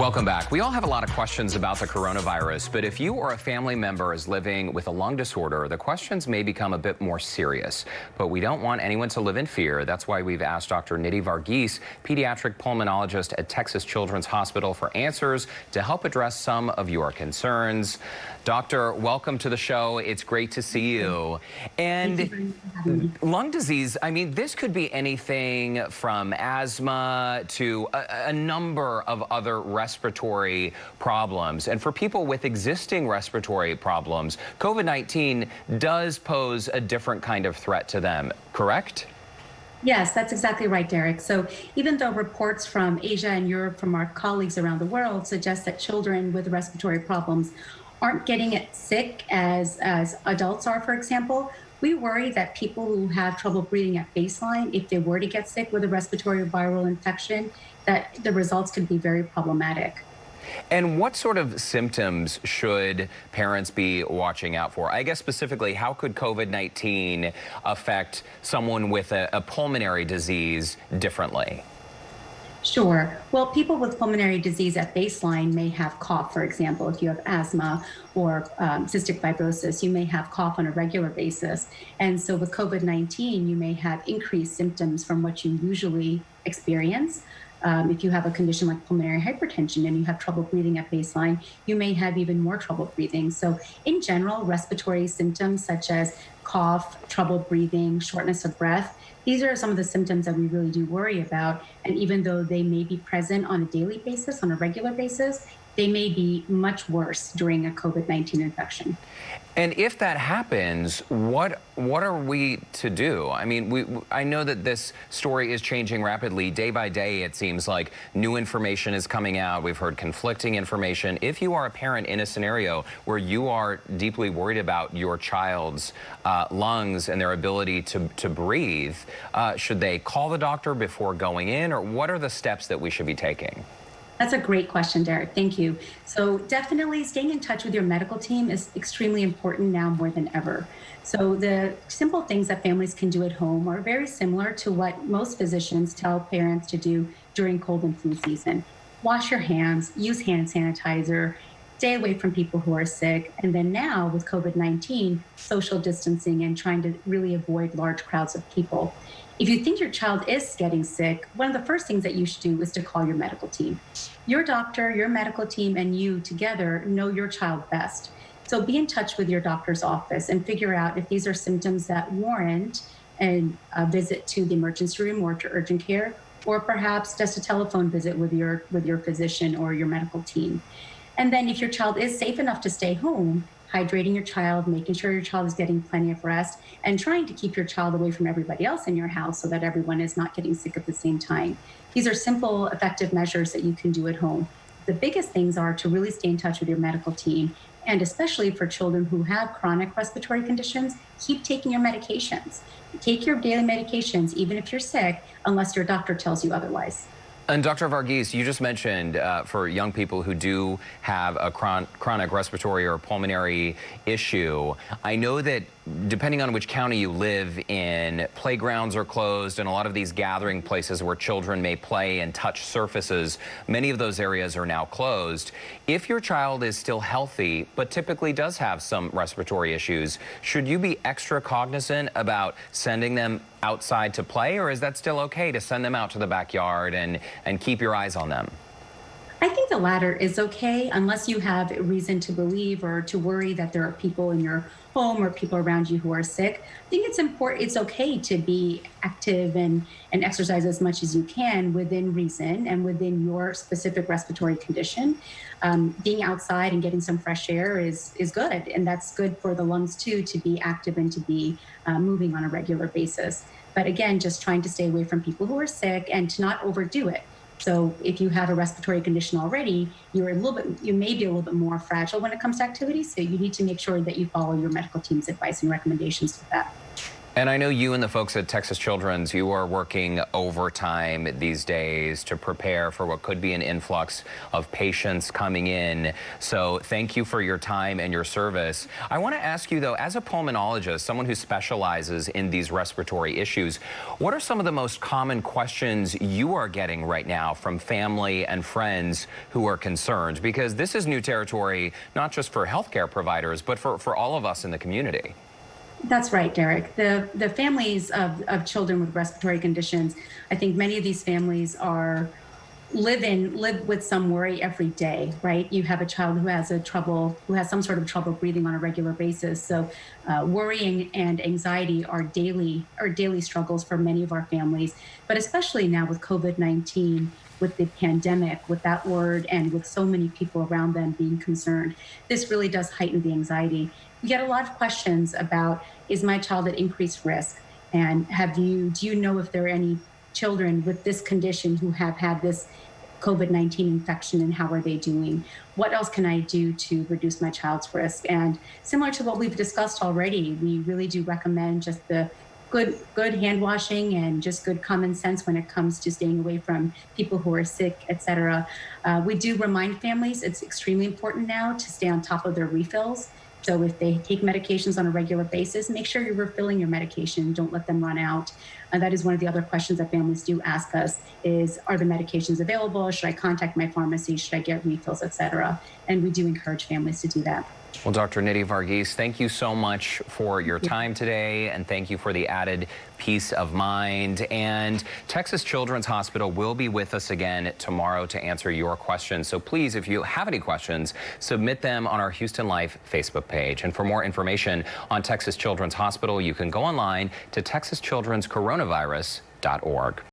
Welcome back. We all have a lot of questions about the coronavirus, but if you or a family member is living with a lung disorder, the questions may become a bit more serious. But we don't want anyone to live in fear. That's why we've asked Dr. Nidhi Varghese, pediatric pulmonologist at Texas Children's Hospital, for answers to help address some of your concerns. Doctor, welcome to the show. It's great to see you. And lung disease, I mean, this could be anything from asthma to a number of other respiratory problems. And for people with existing respiratory problems, COVID-19 does pose a different kind of threat to them, correct? Yes, that's exactly right, Derek. So even though reports from Asia and Europe from our colleagues around the world suggest that children with respiratory problems aren't getting it sick as adults are, for example, we worry that people who have trouble breathing at baseline, if they were to get sick with a respiratory viral infection, that the results could be very problematic. And what sort of symptoms should parents be watching out for? I guess specifically, how could COVID-19 affect someone with a pulmonary disease differently? Sure. Well, people with pulmonary disease at baseline may have cough, for example. If you have asthma or cystic fibrosis, you may have cough on a regular basis. And so with COVID-19, you may have increased symptoms from what you usually experience. If you have a condition like pulmonary hypertension and you have trouble breathing at baseline, you may have even more trouble breathing. So in general, respiratory symptoms such as cough, trouble breathing, shortness of breath, these are some of the symptoms that we really do worry about. And even though they may be present on a daily basis, on a regular basis, they may be much worse during a COVID-19 infection. And if that happens, what are we to do? I mean, I know that this story is changing rapidly. Day by day, it seems like new information is coming out. We've heard conflicting information. If you are a parent in a scenario where you are deeply worried about your child's lungs and their ability to breathe, should they call the doctor before going in, or what are the steps that we should be taking? That's a great question, Derek. Thank you. So definitely staying in touch with your medical team is extremely important now more than ever. So the simple things that families can do at home are very similar to what most physicians tell parents to do during cold and flu season. Wash your hands, use hand sanitizer, stay away from people who are sick. And then now with COVID-19, social distancing and trying to really avoid large crowds of people. If you think your child is getting sick, one of the first things that you should do is to call your medical team. Your doctor, your medical team, and you together know your child best. So be in touch with your doctor's office and figure out if these are symptoms that warrant a visit to the emergency room or to urgent care, or perhaps just a telephone visit with your physician or your medical team. And then if your child is safe enough to stay home, hydrating your child, making sure your child is getting plenty of rest, and trying to keep your child away from everybody else in your house so that everyone is not getting sick at the same time. These are simple, effective measures that you can do at home. The biggest things are to really stay in touch with your medical team, and especially for children who have chronic respiratory conditions, keep taking your medications. Take your daily medications, even if you're sick, unless your doctor tells you otherwise. And Dr. Varghese, you just mentioned for young people who do have a chronic respiratory or pulmonary issue, I know that depending on which county you live in, playgrounds are closed and a lot of these gathering places where children may play and touch surfaces, many of those areas are now closed. If your child is still healthy, but typically does have some respiratory issues, should you be extra cognizant about sending them outside to play, or is that still okay to send them out to the backyard and keep your eyes on them? I think the latter is okay, unless you have reason to believe or to worry that there are people in your home or people around you who are sick. I think it's important, it's okay to be active and exercise as much as you can within reason and within your specific respiratory condition. Being outside and getting some fresh air is good, and that's good for the lungs too, to be active and to be moving on a regular basis. But again, just trying to stay away from people who are sick and to not overdo it. So if you have a respiratory condition already, you may be a little bit more fragile when it comes to activity. So you need to make sure that you follow your medical team's advice and recommendations for that. And I know you and the folks at Texas Children's, you are working overtime these days to prepare for what could be an influx of patients coming in. So thank you for your time and your service. I want to ask you, though, as a pulmonologist, someone who specializes in these respiratory issues, what are some of the most common questions you are getting right now from family and friends who are concerned? Because this is new territory, not just for healthcare providers, but for all of us in the community. That's right, Derek. The families of children with respiratory conditions, I think many of these families are live with some worry every day, right? You have a child who has some sort of trouble breathing on a regular basis. So worrying and anxiety are daily struggles for many of our families, but especially now with COVID-19, with the pandemic, with that word, and with so many people around them being concerned, this really does heighten the anxiety. We get a lot of questions about, is my child at increased risk? And do you know if there are any children with this condition who have had this COVID-19 infection, and how are they doing? What else can I do to reduce my child's risk? And similar to what we've discussed already, we really do recommend just the good hand washing and just good common sense when it comes to staying away from people who are sick, et cetera. We do remind families it's extremely important now to stay on top of their refills. So if they take medications on a regular basis, make sure you're refilling your medication. Don't let them run out. And that is one of the other questions that families do ask us is, are the medications available? Should I contact my pharmacy? Should I get refills, et cetera? And we do encourage families to do that. Well, Dr. Nidhi Varghese, thank you so much for your time today, and thank you for the added peace of mind. And Texas Children's Hospital will be with us again tomorrow to answer your questions. So please, if you have any questions, submit them on our Houston Life Facebook page. And for more information on Texas Children's Hospital, you can go online to texaschildrenscoronavirus.org.